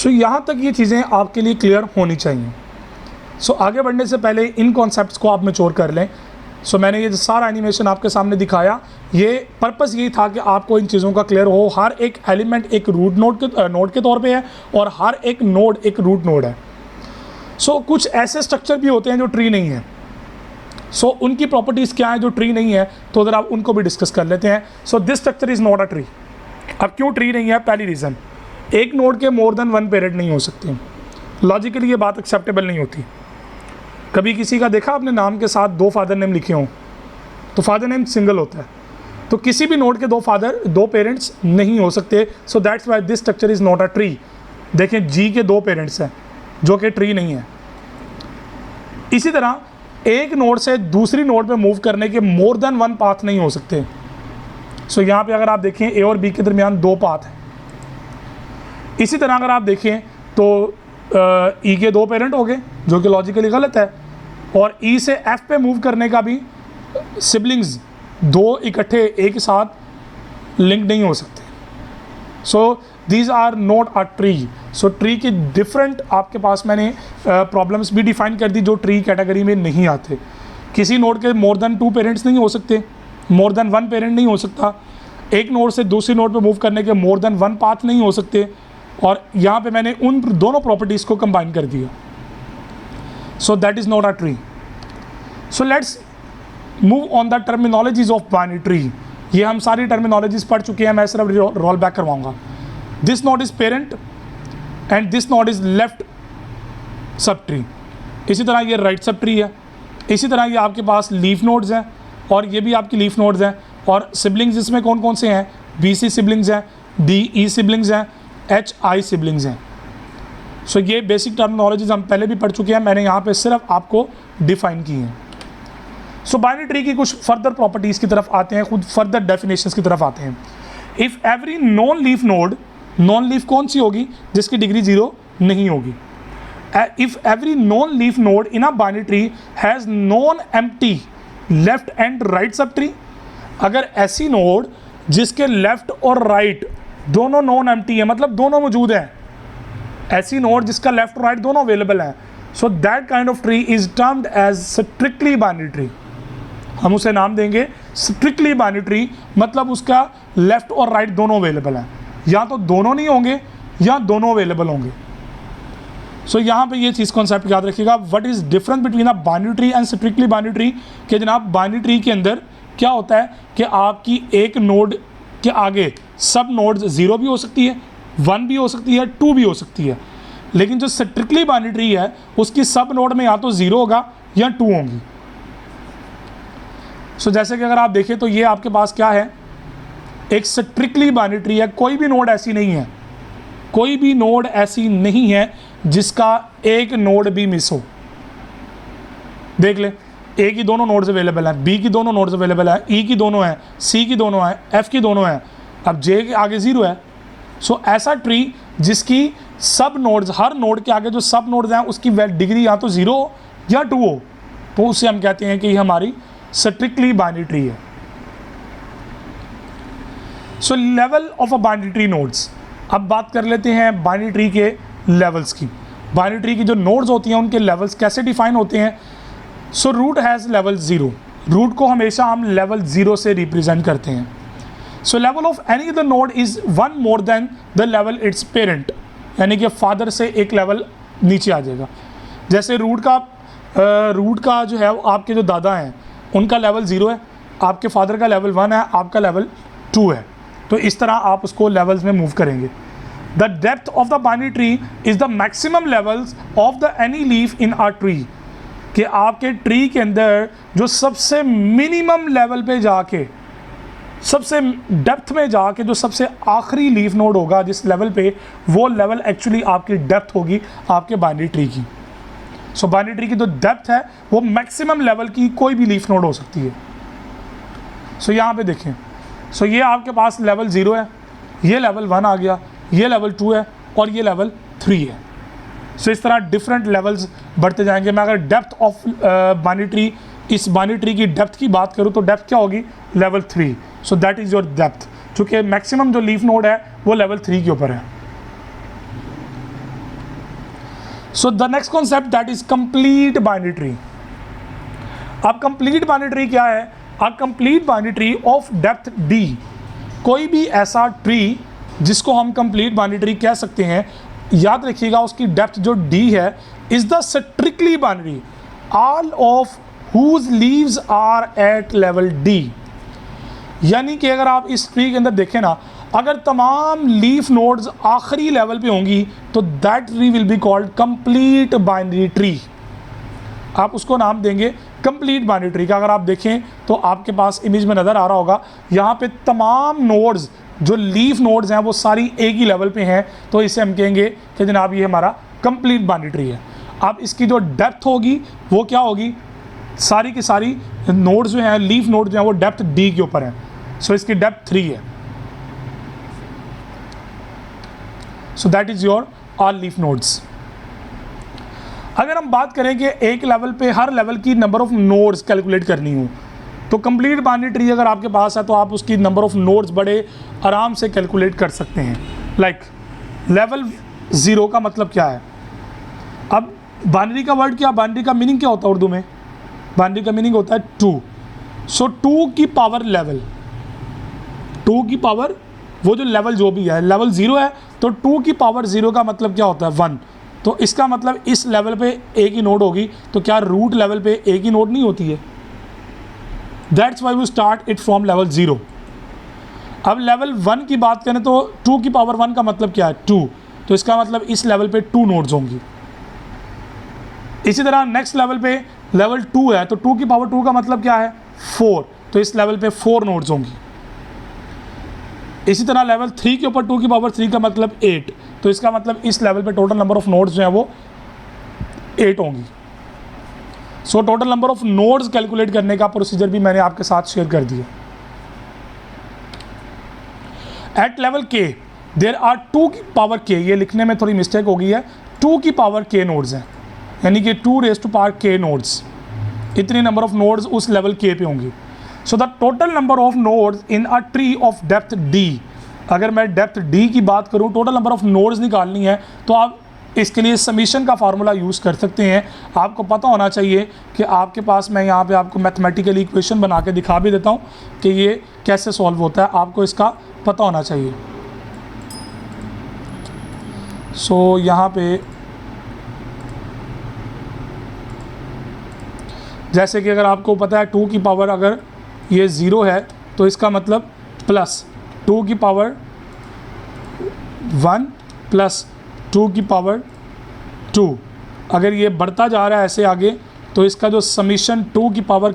सो यहाँ तक ये चीज़ें आपके लिए क्लियर होनी चाहिए। सो आगे बढ़ने से पहले इन कॉन्सेप्ट्स को आप मैच्योर कर लें। सो मैंने ये सारा एनिमेशन आपके सामने दिखाया, ये पर्पस यही था कि आपको इन चीज़ों का क्लियर हो। हर एक एलिमेंट एक रूट नोड के तौर पे है और हर एक नोड एक रूट नोड है। सो कुछ ऐसे स्ट्रक्चर भी होते हैं जो ट्री नहीं है। सो उनकी प्रॉपर्टीज़ क्या है जो ट्री नहीं है, तो अगर आप उनको भी डिस्कस कर लेते हैं। So this structure is not a tree. अब क्यों ट्री नहीं है? पहली रीज़न, एक नोड के मोर देन वन पेरेंट नहीं हो सकते। लॉजिकली ये बात एक्सेप्टेबल नहीं होती। कभी किसी का देखा आपने नाम के साथ दो फादर नेम लिखे हों, तो फादर नेम सिंगल होता है, तो किसी भी नोड के दो पेरेंट्स नहीं हो सकते। So that's why this structure is not a tree. देखें जी के दो पेरेंट्स हैं जो कि ट्री नहीं है। इसी तरह एक नोड से दूसरी नोड पे मूव करने के मोर देन वन पाथ नहीं हो सकते। सो यहाँ पे अगर आप देखें ए और बी के दरमियान दो पाथ हैं। इसी तरह अगर आप देखें तो ई के दो पेरेंट हो गए, जो कि लॉजिकली गलत है, और ई से एफ पे मूव करने का भी सिबलिंग्स दो इकट्ठे एक साथ लिंक नहीं हो सकते। So these are not a tree. So tree की डिफरेंट आपके पास मैंने प्रॉब्लम्स भी डिफाइन कर दी जो ट्री कैटेगरी में नहीं आते। किसी नोड के मोर देन टू पेरेंट्स नहीं हो सकते, मोर देन वन पेरेंट नहीं हो सकता, एक नोड से दूसरी नोड पे मूव करने के मोर देन वन पाथ नहीं हो सकते, और यहाँ पे मैंने उन दोनों प्रॉपर्टीज़ को कंबाइन कर दिया। So that is not a tree. So let's move on the terminologies of binary tree. ये हम सारी टर्मिनोलॉजीज पढ़ चुके हैं, मैं सिर्फ रोल बैक करवाऊंगा। This node is parent and this node is left sub tree. इसी तरह ये राइट सब ट्री है। इसी तरह ये आपके पास लीफ नोड्स हैं और ये भी आपकी लीफ नोड्स हैं। और सिबलिंग्स इसमें कौन कौन से हैं? बी सी सिबलिंग्स हैं, डी ई सिबलिंग्स हैं, एच आई सिबलिंग्स हैं। सो ये बेसिक टर्मिनोलॉजीज हम पहले भी पढ़ चुके हैं, मैंने यहाँ पे सिर्फ आपको डिफाइन की हैं। सो बाइनरी ट्री की कुछ फर्दर प्रॉपर्टीज़ की तरफ आते हैं, खुद फर्दर डेफिनेशंस की तरफ आते हैं। If every non leaf node, non leaf कौन सी होगी? जिसकी डिग्री 0 नहीं होगी। If every non leaf node in a binary tree has non empty left and right sub tree, अगर ऐसी नोड जिसके लेफ्ट और राइट दोनों नॉन एम्प्टी है, मतलब दोनों मौजूद हैं, ऐसी नोड जिसका लेफ्ट और राइट दोनों अवेलेबल है, so that kind of tree is termed as strictly binary tree. हम उसे नाम देंगे स्ट्रिक्टली बाइनरी ट्री, मतलब उसका लेफ्ट और राइट दोनों अवेलेबल हैं, या तो दोनों नहीं होंगे या दोनों अवेलेबल होंगे। सो यहाँ पे ये चीज़ कॉन्सेप्ट याद रखिएगा, what is difference between a binary tree and strictly binary tree. कि जनाब बाइनरी ट्री के अंदर क्या होता है कि आपकी एक नोड के आगे सब नोड्स 0 भी हो सकती है, 1 भी हो सकती है, 2 भी हो सकती है, लेकिन जो स्ट्रिक्टली बाइनरी ट्री है उसकी सब नोड में या तो 0 होगा या 2 होंगी। सो जैसे कि अगर आप देखें तो ये आपके पास क्या है, एक स्ट्रिक्टली बाइनरी ट्री है। कोई भी नोड ऐसी नहीं है, कोई भी नोड ऐसी नहीं है जिसका एक नोड भी मिस हो। देख ले, ए की दोनों नोड्स अवेलेबल हैं, बी की दोनों नोड्स अवेलेबल हैं, ई की दोनों हैं, सी की दोनों हैं, एफ की दोनों हैं, अब जे के आगे 0 है। सो ऐसा ट्री जिसकी सब नोड्स, हर नोड के आगे जो सब नोड्स हैं उसकी डिग्री या तो 0 या 2 हो, तो उसे हम कहते हैं कि ये हमारी स्ट्रिक्टली बाइनरी ट्री है। सो level of a binary tree nodes. अब बात कर लेते हैं बाइनरी ट्री के लेवल्स की। बाइनरी ट्री की जो नोड्स होती हैं उनके लेवल्स कैसे डिफाइन होते हैं। So root has level 0, root को हमेशा हम लेवल 0 से रिप्रेजेंट करते हैं। So level of any other node is 1 more than the level its parent, यानी कि फादर से एक लेवल नीचे आ जाएगा। जैसे रूट का जो है आपके जो दादा हैं उनका लेवल 0 है, आपके फादर का लेवल 1 है, आपका लेवल 2 है, तो इस तरह आप उसको लेवल्स में मूव करेंगे। The depth of the binary tree is the maximum levels of the any leaf in are tree, कि आपके ट्री के अंदर जो सबसे मिनिमम लेवल पे जाके, सबसे डेप्थ में जाके जो सबसे आखिरी लीफ नोड होगा जिस लेवल पे, वो लेवल एक्चुअली आपकी डेप्थ होगी आपके बाइनरी ट्री की। सो बाइनरी ट्री की जो डेप्थ है वो मैक्सिमम लेवल की कोई भी लीफ नोड हो सकती है। सो यहाँ पे देखें, सो ये आपके पास लेवल 0 है, ये लेवल 1 आ गया, ये लेवल 2 है और ये लेवल 3 है। सो इस तरह डिफरेंट लेवल्स बढ़ते जाएंगे। मैं अगर डेप्थ ऑफ बाइनरी ट्री, इस बाइनरी ट्री की डेप्थ की बात करूँ तो डेप्थ क्या होगी? Level 3। So that is your depth, चूँकि मैक्सिमम जो लीफ नोड है वो लेवल 3 के ऊपर है। So the next concept that is complete binary tree. अब कंप्लीट बाइनरी ट्री क्या है? A complete binary tree of depth D, कोई भी ऐसा ट्री जिसको हम कंप्लीट बाइनरी ट्री कह सकते हैं, याद रखिएगा उसकी डेप्थ जो डी है, is the strictly binary all of whose leaves are at level D. यानी कि अगर आप इस ट्री के अंदर देखें ना, अगर तमाम लीफ नोड्स आखिरी लेवल पे होंगी तो that tree will be called complete binary tree. आप उसको नाम देंगे कंप्लीट बाइनरी ट्री का। अगर आप देखें तो आपके पास इमेज में नज़र आ रहा होगा, यहाँ पे तमाम नोड्स जो लीफ नोड्स हैं वो सारी एक ही लेवल पे हैं, तो इसे हम कहेंगे कि जनाब ये हमारा कंप्लीट बाइनरी ट्री है। अब इसकी जो डेप्थ होगी वो क्या होगी? सारी की सारी नोड्स जो हैं, लीफ नोड्स जो हैं, वो डेप्थ डी के ऊपर हैं। सो इसकी डेप्थ 3 है। So that is your all leaf nodes. अगर हम बात करें कि एक लेवल पे हर लेवल की नंबर ऑफ नोड्स कैलकुलेट करनी हो, तो कंप्लीट बाइनरी ट्री अगर आपके पास है तो आप उसकी नंबर ऑफ नोड्स बड़े आराम से कैलकुलेट कर सकते हैं। लाइक लेवल 0 का मतलब क्या है? अब बाइनरी का वर्ड क्या, बाइनरी का मीनिंग क्या होता है उर्दू में? बाइनरी का मीनिंग होता है 2। सो 2 की पावर लेवल, 2 की पावर वो जो लेवल जो भी है, लेवल 0 है तो 2 की पावर 0 का मतलब क्या होता है? 1। तो इसका मतलब इस लेवल पे एक ही नोड होगी, तो क्या रूट लेवल पे एक ही नोड नहीं होती है? That's why we start it from level 0। अब लेवल 1 की बात करें तो 2 की पावर 1 का मतलब क्या है? 2। तो इसका मतलब इस लेवल पे 2 नोड्स होंगी। इसी तरह नेक्स्ट लेवल पे लेवल 2 है तो 2 की पावर 2 का मतलब क्या है? 4। तो इस लेवल पे 4 नोड्स होंगी। इसी तरह लेवल 3 के ऊपर 2 की पावर 3 का मतलब 8। तो इसका मतलब इस लेवल पे टोटल नंबर ऑफ नोड्स जो है वो 8 होंगी। So total number of nodes calculate करने का प्रोसीजर भी मैंने आपके साथ शेयर कर दिया। एट लेवल के देयर आर 2 की पावर के, ये लिखने में थोड़ी मिस्टेक हो गई है, 2 की पावर के नोड्स हैं, यानी कि 2 रेज़ टू पावर के नोड्स, इतनी नंबर ऑफ नोड्स उस लेवल के पे होंगी। So the total number of nodes in a tree of depth D, अगर मैं डेप्थ डी की बात करूं, टोटल नंबर ऑफ नोड्स निकालनी है तो आप इसके लिए समीशन का फार्मूला यूज़ कर सकते हैं। आपको पता होना चाहिए कि आपके पास, मैं यहाँ पे आपको मैथमेटिकली इक्वेशन बना के दिखा भी देता हूँ कि ये कैसे सॉल्व होता है, आपको इसका पता होना चाहिए। सो यहाँ पे जैसे कि अगर आपको पता है 2 की पावर अगर ये 0 है तो इसका मतलब प्लस 2 की पावर 1 प्लस 2 की पावर 2, अगर ये बढ़ता जा रहा है ऐसे आगे तो इसका जो समीशन 2 की पावर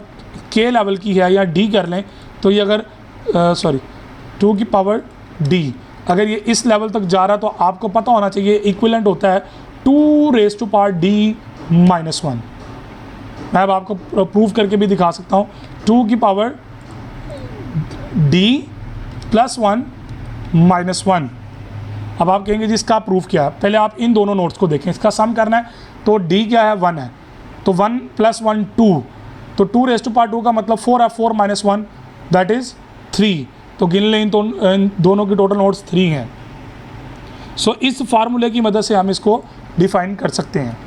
के लेवल की है या डी कर लें तो ये अगर 2 की पावर डी अगर ये इस लेवल तक जा रहा है तो आपको पता होना चाहिए इक्विवेलेंट होता है 2 raise to power D minus 1। मैं अब आपको प्रूव करके भी दिखा सकता हूँ। 2 की पावर डी प्लस 1 माइनस 1। अब आप कहेंगे जिसका प्रूफ क्या है, पहले आप इन दोनों नोट्स को देखें। इसका सम करना है तो डी क्या है? 1 है, तो 1 प्लस 1 2, तो 2 रेज़ टू पावर 2 का मतलब 4 है, 4 माइनस 1 दैट इज़ 3। तो गिन लें इन दोनों की टोटल नोट्स 3 हैं। सो इस फार्मूले की मदद से हम इसको डिफाइन कर सकते हैं।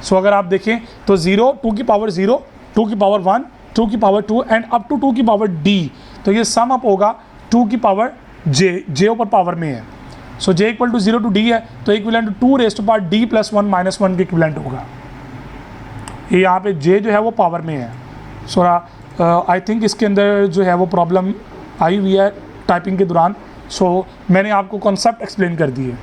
सो अगर आप देखें तो 0, 2 की पावर 0, 2 की पावर 1, 2 की पावर 2 एंड अप टू 2 की पावर डी, तो ये सम अप होगा 2 की पावर जे ऊपर पावर में है। So J equal to 0 to D है तो equivalent 2 raise to power D plus 1 minus 1 के इक्विवेलेंट होगा। ये यहाँ पे जे जो है वो पावर में है। सो आई थिंक इसके अंदर जो है वो प्रॉब्लम आई हुई है टाइपिंग के दौरान। सो मैंने आपको कॉन्सेप्ट एक्सप्लेन कर दिए।